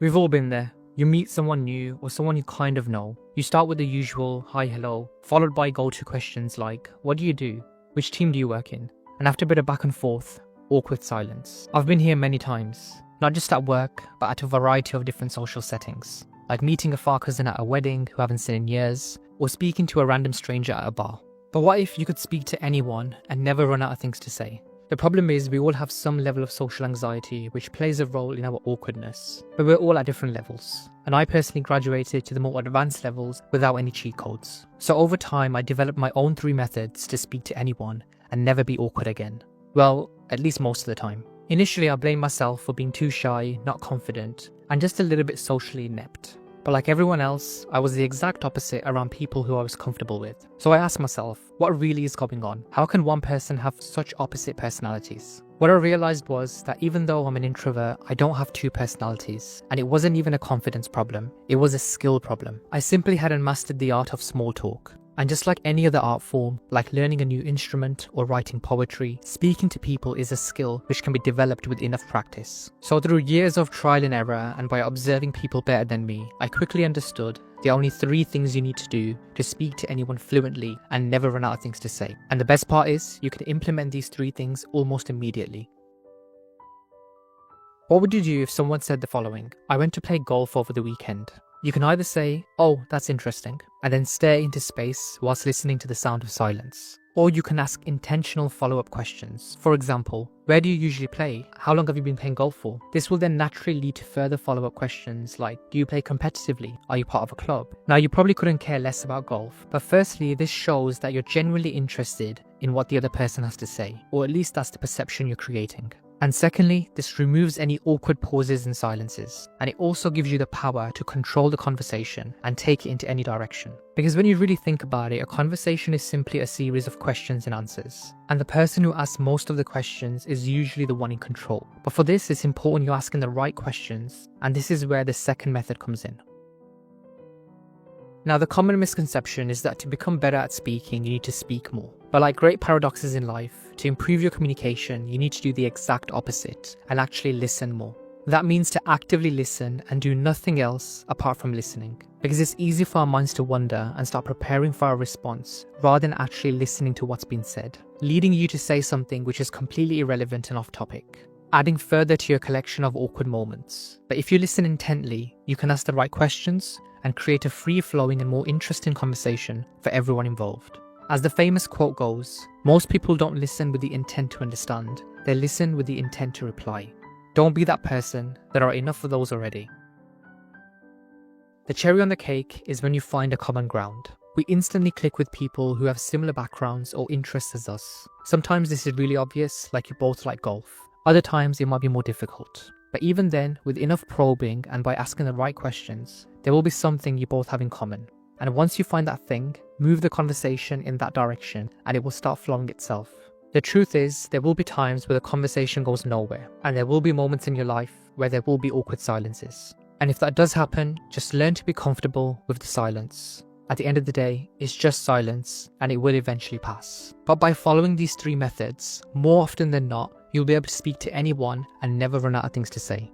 We've all been there. You meet someone new or someone you kind of know. You start with the usual hi, hello, followed by go-to questions like, what do you do? Which team do you work in? And after a bit of back and forth, awkward silence. I've been here many times, not just at work, but at a variety of different social settings, like meeting a far cousin at a wedding who I haven't seen in years, or speaking to a random stranger at a bar. But what if you could speak to anyone and never run out of things to say? The problem is we all have some level of social anxiety which plays a role in our awkwardness, but we're all at different levels. And I personally graduated to the more advanced levels without any cheat codes. So over time I developed my own 3 methods to speak to anyone and never be awkward again. Well, at least most of the time. Initially I blamed myself for being too shy, not confident, and just a little bit socially inept. But like everyone else, I was the exact opposite around people who I was comfortable with. So I asked myself, what really is going on? How can one person have such opposite personalities? What I realized was that even though I'm an introvert, I don't have 2 personalities. And it wasn't even a confidence problem, it was a skill problem. I simply hadn't mastered the art of small talk. And just like any other art form, like learning a new instrument or writing poetry, speaking to people is a skill which can be developed with enough practice. So through years of trial and error and by observing people better than me, I quickly understood the only 3 things you need to do to speak to anyone fluently and never run out of things to say. And the best part is, you can implement these 3 things almost immediately. What would you do if someone said the following? I went to play golf over the weekend. You can either say, oh, that's interesting, and then stare into space whilst listening to the sound of silence. Or you can ask intentional follow-up questions. For example, where do you usually play? How long have you been playing golf for? This will then naturally lead to further follow-up questions like, do you play competitively? Are you part of a club? Now, you probably couldn't care less about golf, but firstly, this shows that you're genuinely interested in what the other person has to say, or at least that's the perception you're creating. And secondly, this removes any awkward pauses and silences, and it also gives you the power to control the conversation and take it into any direction. Because when you really think about it, a conversation is simply a series of questions and answers, and the person who asks most of the questions is usually the one in control. But for this, it's important you're asking the right questions, and this is where the second method comes in. Now, the common misconception is that to become better at speaking, you need to speak more. But like great paradoxes in life, to improve your communication, you need to do the exact opposite and actually listen more. That means to actively listen and do nothing else apart from listening. Because it's easy for our minds to wander and start preparing for our response rather than actually listening to what's been said, leading you to say something which is completely irrelevant and off topic, adding further to your collection of awkward moments. But if you listen intently, you can ask the right questions and create a free-flowing and more interesting conversation for everyone involved. As the famous quote goes, most people don't listen with the intent to understand, they listen with the intent to reply. Don't be that person, there are enough of those already. The cherry on the cake is when you find a common ground. We instantly click with people who have similar backgrounds or interests as us. Sometimes this is really obvious, like you both like golf. Other times it might be more difficult. But even then, with enough probing and by asking the right questions, there will be something you both have in common. And once you find that thing, move the conversation in that direction and it will start flowing itself. The truth is, there will be times where the conversation goes nowhere, and there will be moments in your life where there will be awkward silences. And if that does happen, just learn to be comfortable with the silence. At the end of the day, it's just silence and it will eventually pass. But by following these 3 methods, more often than not, you'll be able to speak to anyone and never run out of things to say.